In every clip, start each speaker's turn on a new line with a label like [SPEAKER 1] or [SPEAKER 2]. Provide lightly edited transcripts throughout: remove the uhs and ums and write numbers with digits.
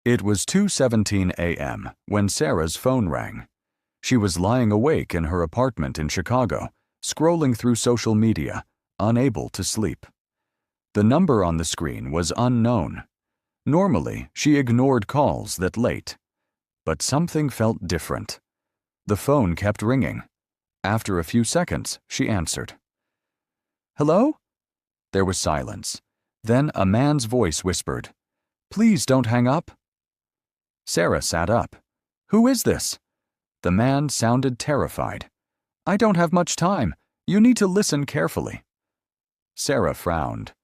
[SPEAKER 1] It was 2:17 a.m. when Sarah's phone rang. She was lying awake in her apartment in Chicago, scrolling through social media, unable to sleep. The number on the screen was unknown. Normally, she ignored calls that late. But something felt different. The phone kept ringing. After a few seconds, she answered. "Hello?" There was silence. Then a man's voice whispered, "Please don't hang up." Sarah sat up. "Who is this?" The man sounded terrified. "I don't have much time. You need to listen carefully." Sarah frowned.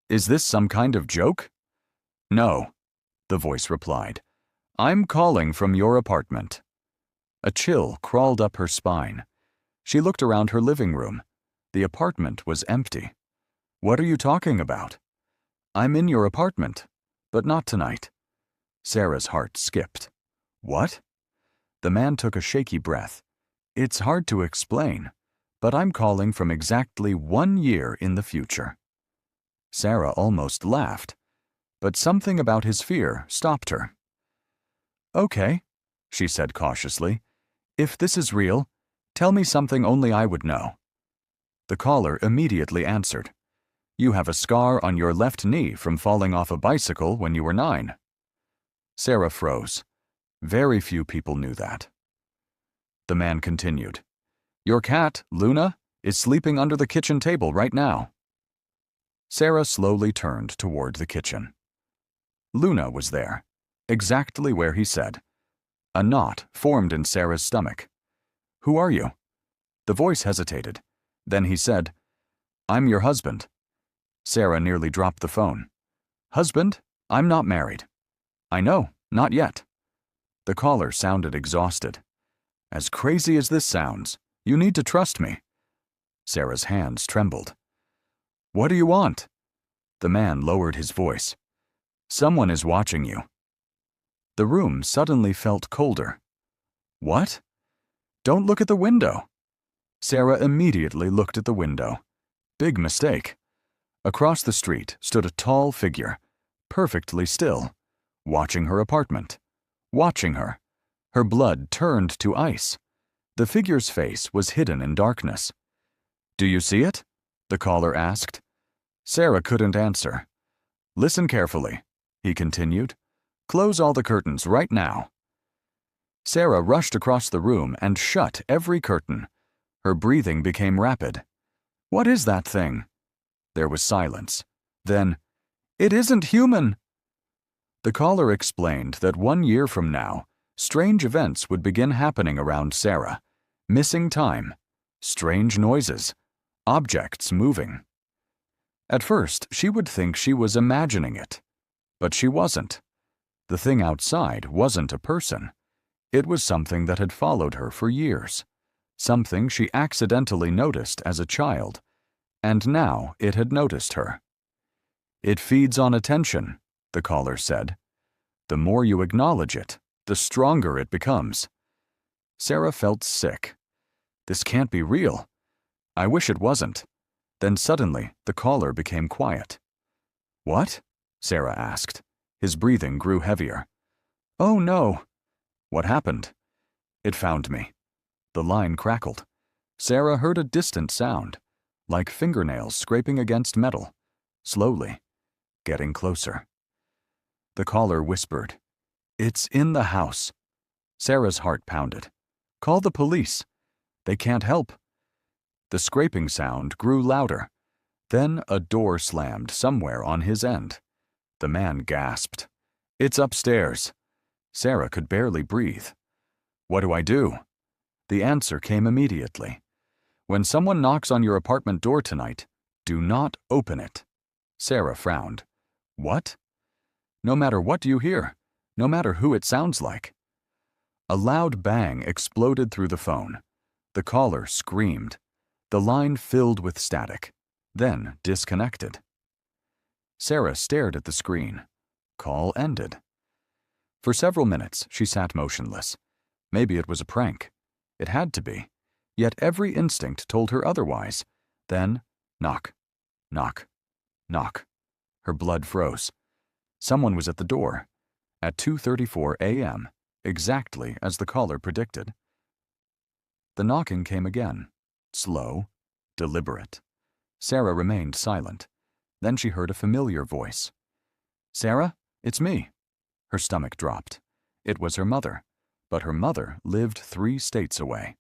[SPEAKER 1] "Is this some kind of joke?" "No," the voice replied. "I'm calling from your apartment." A chill crawled up her spine. She looked around her living room. The apartment was empty. "What are you talking about?" "I'm in your apartment, but not tonight." Sarah's heart skipped. "What?" The man took a shaky breath. "It's hard to explain, but I'm calling from exactly 1 year in the future." Sarah almost laughed, but something about his fear stopped her. "Okay," she said cautiously. "If this is real, tell me something only I would know." The caller immediately answered. "You have a scar on your left knee from falling off a bicycle when you were 9. Sarah froze. Very few people knew that. The man continued. "Your cat, Luna, is sleeping under the kitchen table right now." Sarah slowly turned toward the kitchen. Luna was there, exactly where he said. A knot formed in Sarah's stomach. "Who are you?" The voice hesitated. Then he said, "I'm your husband." Sarah nearly dropped the phone. "Husband? I'm not married." "I know, not yet." The caller sounded exhausted. "As crazy as this sounds, you need to trust me." Sarah's hands trembled. "What do you want?" The man lowered his voice. "Someone is watching you." The room suddenly felt colder. "What?" "Don't look at the window." Sarah immediately looked at the window. Big mistake. Across the street stood a tall figure, perfectly still, watching her apartment. Watching her. Her blood turned to ice. The figure's face was hidden in darkness. "Do you see it?" the caller asked. Sarah couldn't answer. "Listen carefully," he continued. "Close all the curtains right now." Sarah rushed across the room and shut every curtain. Her breathing became rapid. "What is that thing?" There was silence. Then, "It isn't human." The caller explained that 1 year from now, strange events would begin happening around Sarah. Missing time, strange noises, objects moving. At first, she would think she was imagining it. But she wasn't. The thing outside wasn't a person. It was something that had followed her for years. Something she accidentally noticed as a child. And now it had noticed her. "It feeds on attention," the caller said. "The more you acknowledge it, the stronger it becomes." Sarah felt sick. This can't be real. I wish it wasn't. Then suddenly, the caller became quiet. "What?" Sarah asked. His breathing grew heavier. "Oh no." "What happened?" "It found me." The line crackled. Sarah heard a distant sound, like fingernails scraping against metal, slowly, getting closer. The caller whispered, "It's in the house." Sarah's heart pounded. "Call the police. They can't help." The scraping sound grew louder. Then a door slammed somewhere on his end. The man gasped. "It's upstairs." Sarah could barely breathe. "What do I do?" The answer came immediately. "When someone knocks on your apartment door tonight, do not open it." Sarah frowned. "What?" "No matter what you hear, no matter who it sounds like." A loud bang exploded through the phone. The caller screamed. The line filled with static, then disconnected. Sarah stared at the screen. Call ended. For several minutes, she sat motionless. Maybe it was a prank. It had to be. Yet every instinct told her otherwise. Then, knock, knock, knock. Her blood froze. Someone was at the door. at 2:34 a.m., exactly as the caller predicted. The knocking came again, slow, deliberate. Sarah remained silent. Then she heard a familiar voice. "Sarah, it's me." Her stomach dropped. It was her mother, but her mother lived 3 states away.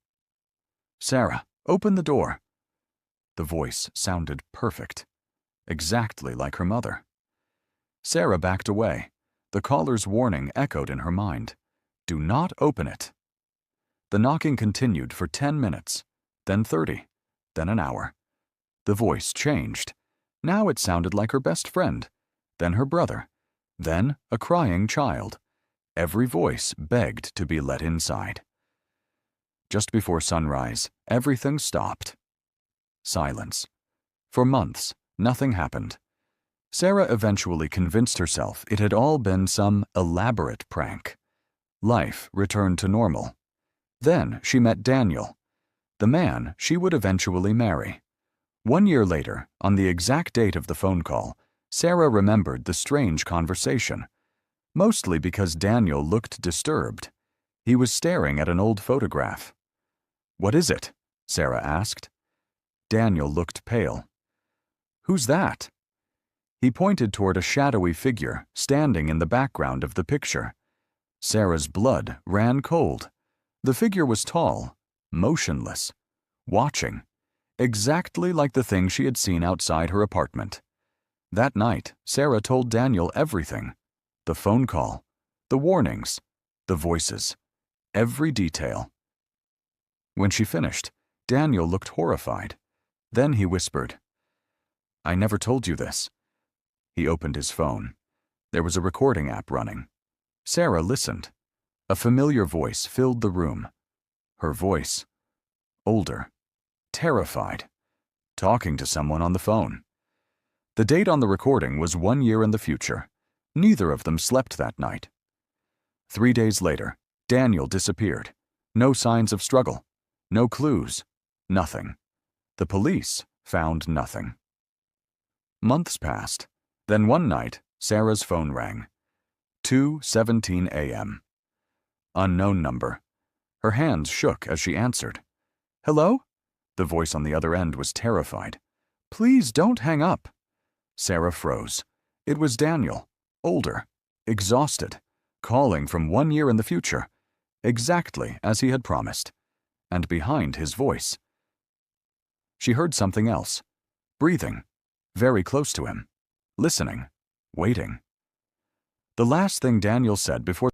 [SPEAKER 1] "Sarah, open the door." The voice sounded perfect, exactly like her mother. Sarah backed away. The caller's warning echoed in her mind. Do not open it. The knocking continued for 10 minutes, then 30, then an hour. The voice changed. Now it sounded like her best friend, then her brother, then a crying child. Every voice begged to be let inside. Just before sunrise, everything stopped. Silence. For months, nothing happened. Sarah eventually convinced herself it had all been some elaborate prank. Life returned to normal. Then she met Daniel, the man she would eventually marry. 1 year later, on the exact date of the phone call, Sarah remembered the strange conversation, mostly because Daniel looked disturbed. He was staring at an old photograph. "What is it?" Sarah asked. Daniel looked pale. "Who's that?" He pointed toward a shadowy figure standing in the background of the picture. Sarah's blood ran cold. The figure was tall, motionless, watching, exactly like the thing she had seen outside her apartment. That night, Sarah told Daniel everything. The phone call, the warnings, the voices, every detail. When she finished, Daniel looked horrified. Then he whispered, "I never told you this." He opened his phone. There was a recording app running. Sarah listened. A familiar voice filled the room. Her voice, older, terrified, talking to someone on the phone. The date on the recording was 1 year in the future. Neither of them slept that night. 3 days later, Daniel disappeared. No signs of struggle. No clues. Nothing. The police found nothing. Months passed. Then one night, Sarah's phone rang. 2:17 a.m. Unknown number. Her hands shook as she answered. "Hello?" The voice on the other end was terrified. "Please don't hang up." Sarah froze. It was Daniel, older, exhausted, calling from 1 year in the future, exactly as he had promised. And behind his voice, she heard something else, breathing, very close to him, listening, waiting. The last thing Daniel said before